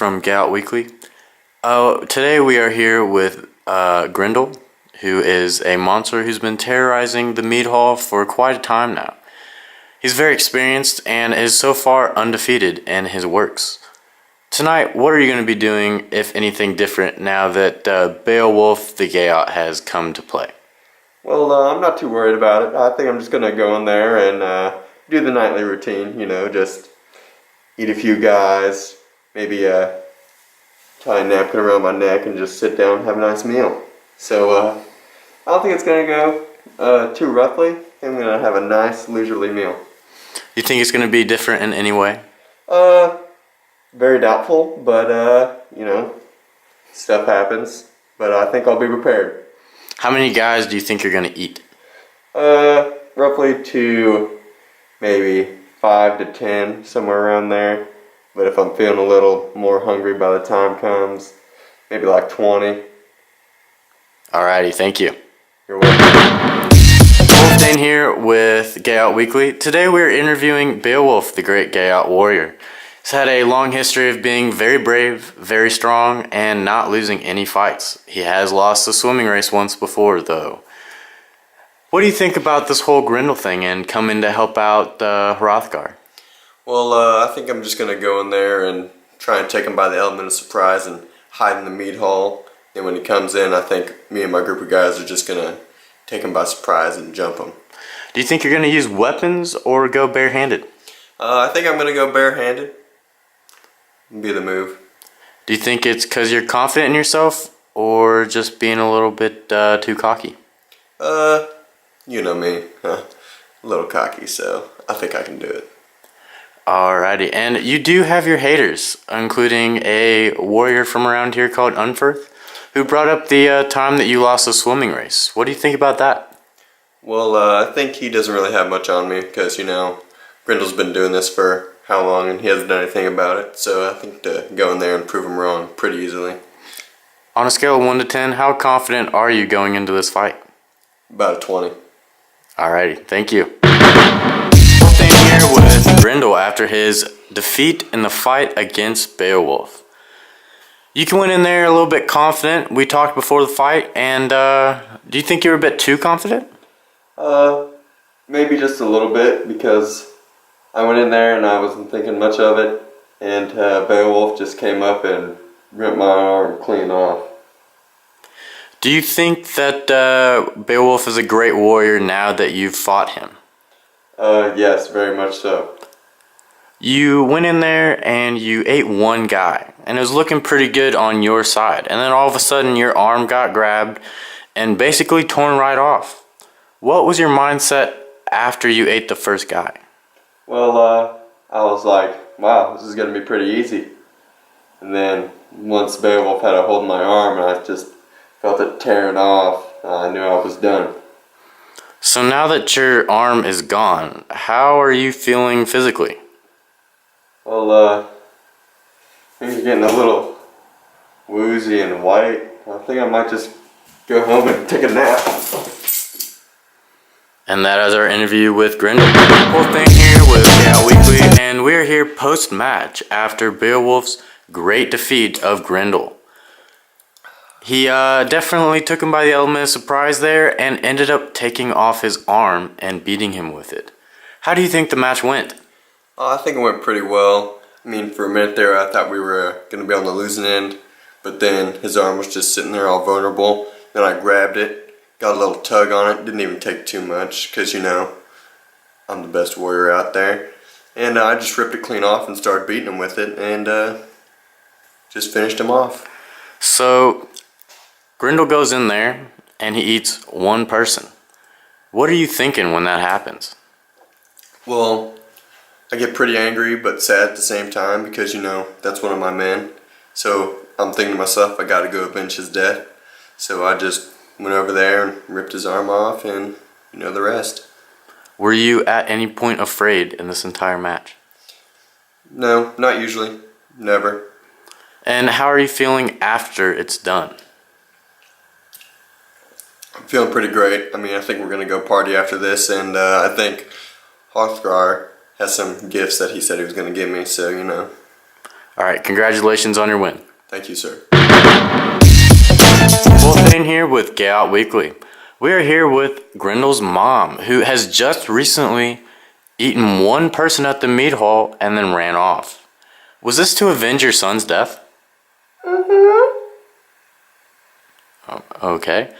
from Get Out Weekly. Today we are here with Grindle, who is a monster who's been terrorizing the mead hall for quite a time now. He's very experienced and is so far undefeated in his works. Tonight, what are you going to be doing, if anything different, now that Beowulf the Gayot has come to play? Well, I'm not too worried about it. I think I'm just going to go in there and do the nightly routine, just eat a few guys, maybe tie a napkin around my neck and just sit down and have a nice meal. So, I don't think it's going to go too roughly. I think I'm going to have a nice leisurely meal. You think it's going to be different in any way? Very doubtful, but, stuff happens. But I think I'll be prepared. How many guys do you think you're going to eat? Roughly to maybe 5 to 10, somewhere around there. But if I'm feeling a little more hungry by the time comes, maybe like 20. Alrighty, thank you. You're welcome. Wolfdane here with Get Out Weekly. Today we're interviewing Beowulf, the great Gayot warrior. He's had a long history of being very brave, very strong, and not losing any fights. He has lost a swimming race once before, though. What do you think about this whole Grindle thing and coming to help out Hrothgar? Well, I think I'm just going to go in there and try and take him by the element of surprise and hide in the mead hall. And when he comes in, I think me and my group of guys are just going to take him by surprise and jump him. Do you think you're going to use weapons or go barehanded? I think I'm going to go barehanded. Be the move. Do you think it's because you're confident in yourself or just being a little bit too cocky? You know me. A little cocky, so I think I can do it. Alrighty, and you do have your haters, including a warrior from around here called Unferth, who brought up the time that you lost a swimming race. What do you think about that? Well, I think he doesn't really have much on me because, Grindle's been doing this for how long and he hasn't done anything about it. So I think to go in there and prove him wrong pretty easily. On a scale of 1 to 10, how confident are you going into this fight? About a 20. Alrighty, thank you. Staying here with Grindle after his defeat in the fight against Beowulf. You can went in there a little bit confident. We talked before the fight, and do you think you were a bit too confident? Maybe just a little bit, because I went in there and I wasn't thinking much of it, and Beowulf just came up and ripped my arm clean off. Do you think that Beowulf is a great warrior now that you've fought him? Yes, very much so. You went in there and you ate one guy, and it was looking pretty good on your side, and then all of a sudden your arm got grabbed and basically torn right off. What was your mindset after you ate the first guy? Well, I was like, wow, this is going to be pretty easy. And then once Beowulf had a hold of my arm and I just felt it tearing off, I knew I was done. So now that your arm is gone, how are you feeling physically? Well, things are getting a little woozy and white. I think I might just go home and take a nap. And that is our interview with Grindle. Wolfdane here with Get Out Weekly, and we're here post-match after Beowulf's great defeat of Grindle. He definitely took him by the element of surprise there and ended up taking off his arm and beating him with it. How do you think the match went? I think it went pretty well. I mean, for a minute there I thought we were going to be on the losing end, but then his arm was just sitting there all vulnerable. Then I grabbed it, got a little tug on it, didn't even take too much because, I'm the best warrior out there. And I just ripped it clean off and started beating him with it and just finished him off. So, Grindle goes in there and he eats one person. What are you thinking when that happens? Well, I get pretty angry but sad at the same time because, that's one of my men. So I'm thinking to myself, I gotta go avenge his death. So I just went over there and ripped his arm off and the rest. Were you at any point afraid in this entire match? No, not usually. Never. And how are you feeling after it's done? I'm feeling pretty great. I mean, I think we're going to go party after this, and I think Hrothgar has some gifts that he said he was going to give me, so. All right, congratulations on your win. Thank you, sir. Wolfane here with Gay Out Weekly. We are here with Grendel's mom, who has just recently eaten one person at the meat hall and then ran off. Was this to avenge your son's death? Okay.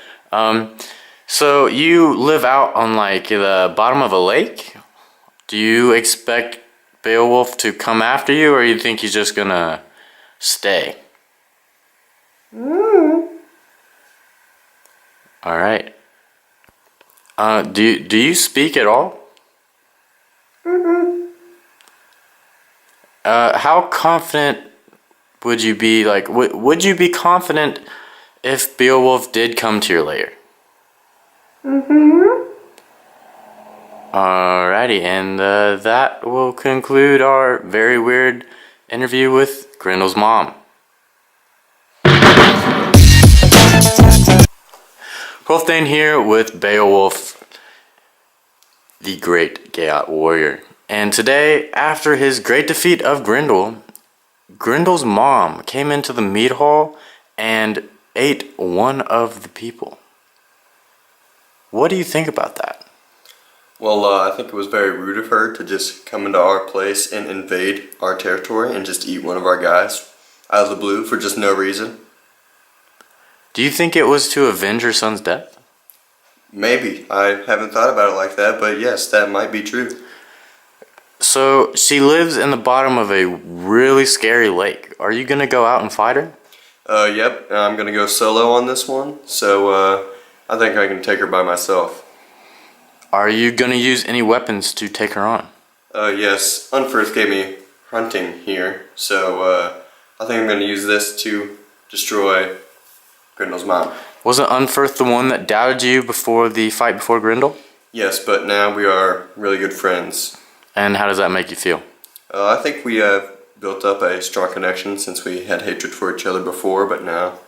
So you live out on like the bottom of a lake? Do you expect Beowulf to come after you, or you think he's just gonna stay? All right. Do you speak at all? How confident would you be? Like, would you be confident if Beowulf did come to your lair? Alrighty, and that will conclude our very weird interview with Grendel's mom. Wolfane here with Beowulf, the great Geat warrior. And today, after his great defeat of Grendel, Grendel's mom came into the mead hall and ate one of the people. What do you think about that? Well, I think it was very rude of her to just come into our place and invade our territory and just eat one of our guys out of the blue for just no reason. Do you think it was to avenge her son's death? Maybe. I haven't thought about it like that, but yes, that might be true. So, she lives in the bottom of a really scary lake. Are you gonna go out and fight her? Yep, I'm gonna go solo on this one, so I think I can take her by myself. Are you gonna use any weapons to take her on? Yes, Unferth gave me hunting here, so I think I'm gonna use this to destroy Grendel's mom. Wasn't Unferth the one that doubted you before the fight before Grendel? Yes, but now we are really good friends. And how does that make you feel? I think we have built up a strong connection since we had hatred for each other before, but now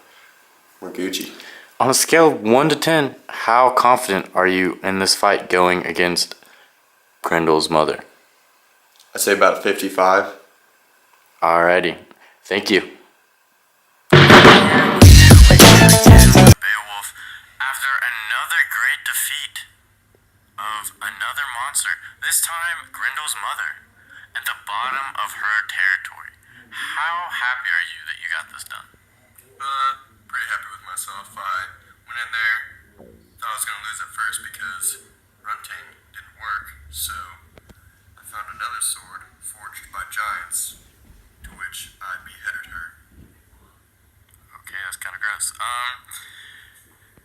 we're Gucci. On a scale of 1 to 10, how confident are you in this fight going against Grendel's mother? I'd say about 55. Alrighty. Thank you. Beowulf, after another great defeat of another monster, this time Grendel's mother, at the bottom of her territory. How happy are you that you got this done? Pretty happy with myself. I went in there, thought I was going to lose at first because Runting didn't work, so I found another sword forged by giants, to which I beheaded her. Okay, that's kind of gross.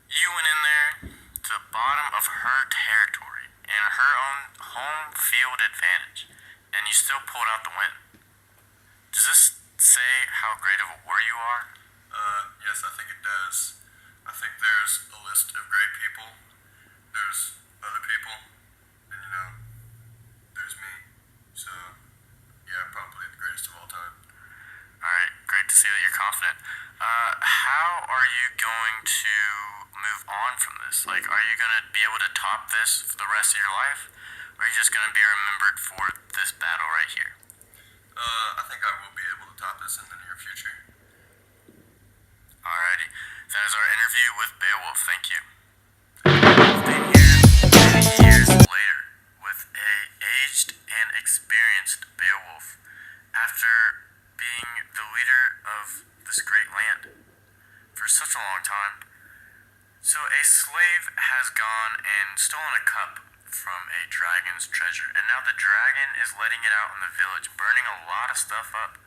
You went in there to the bottom of her territory in her own home field advantage, and you still pulled out the win. Does this say how great of a warrior you are? Yes, I think it does. I think there's a list of great people. There's other people, and there's me. So, yeah, probably the greatest of all time. Alright, great to see that you're confident. How are you going to move on from this? Like, are you going to be able to top this for the rest of your life? Or are you just going to be remembered for this battle right here? I think I will be able to top this in the near future. Alrighty, that is our interview with Beowulf. Thank you. Then here, many years later, with a aged and experienced Beowulf, after being the leader of this great land for such a long time. So a slave has gone and stolen a cup from a dragon's treasure, and now the dragon is letting it out in the village, burning a lot of stuff up.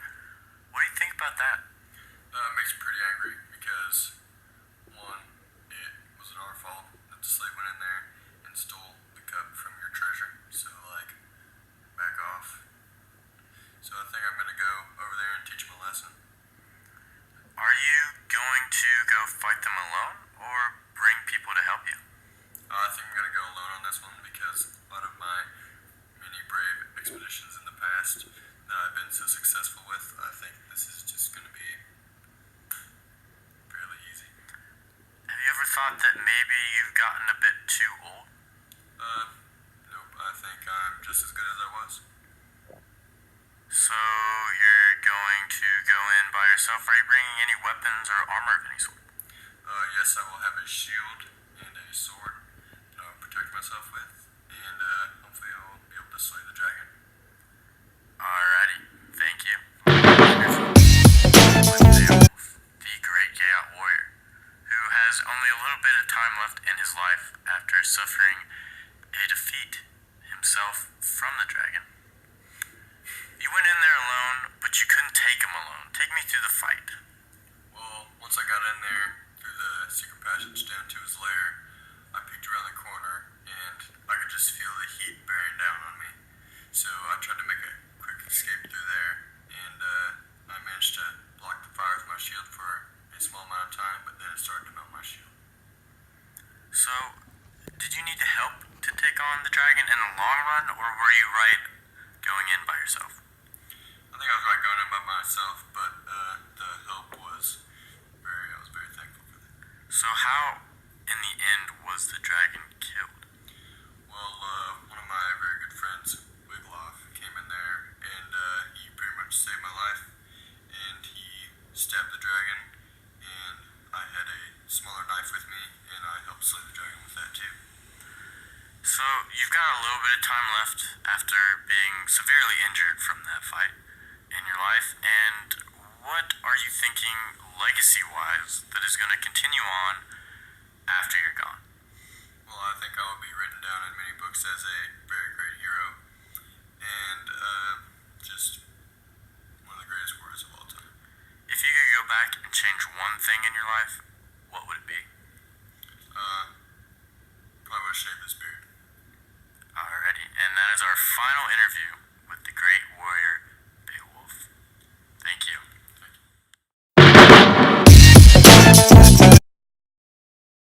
What do you think about that? It makes me pretty angry because, one, it wasn't our fault that the slave went in there and stole the cup from your treasure. So, back off. So I think I'm going to go over there and teach him a lesson. Are you going to go fight them alone, or bring people to help you? I think I'm going to go alone on this one because a lot of my many brave expeditions in the past that I've been so successful with, I think this is just going to be fairly easy. Have you ever thought that maybe you've gotten a bit too old? Nope, I think I'm just as good as I was. So you're going to yourself, are you bringing any weapons or armor of any sort? Yes, I will have a shield and a sword that I'll protect myself with, and hopefully I'll be able to slay the dragon. Alrighty, thank you. Wonderful. With Beowulf, the great Chaot warrior, who has only a little bit of time left in his life after suffering a defeat himself from the dragon. You went in there alone, but you couldn't take him alone. Take me through the fight. Well, once I got in there through the secret passage down to his lair, I peeked around the corner and I could just feel the heat bearing down on me. So I tried to make a quick escape through there, and I managed to block the fire with my shield for a small amount of time, but then it started to melt my shield. So, did you need help to take on the dragon in the long run, or were you right going in by yourself? I think I was right going in by myself, but the help was I was very thankful for that. So how, in the end, was the dragon killed? Well, one of my very good friends, Wiglaf, came in there and he pretty much saved my life. And he stabbed the dragon, and I had a smaller knife with me, and I helped slay the dragon with that too. So you've got a little bit of time left after being severely injured from that fight in your life, and what are you thinking legacy-wise that is going to continue on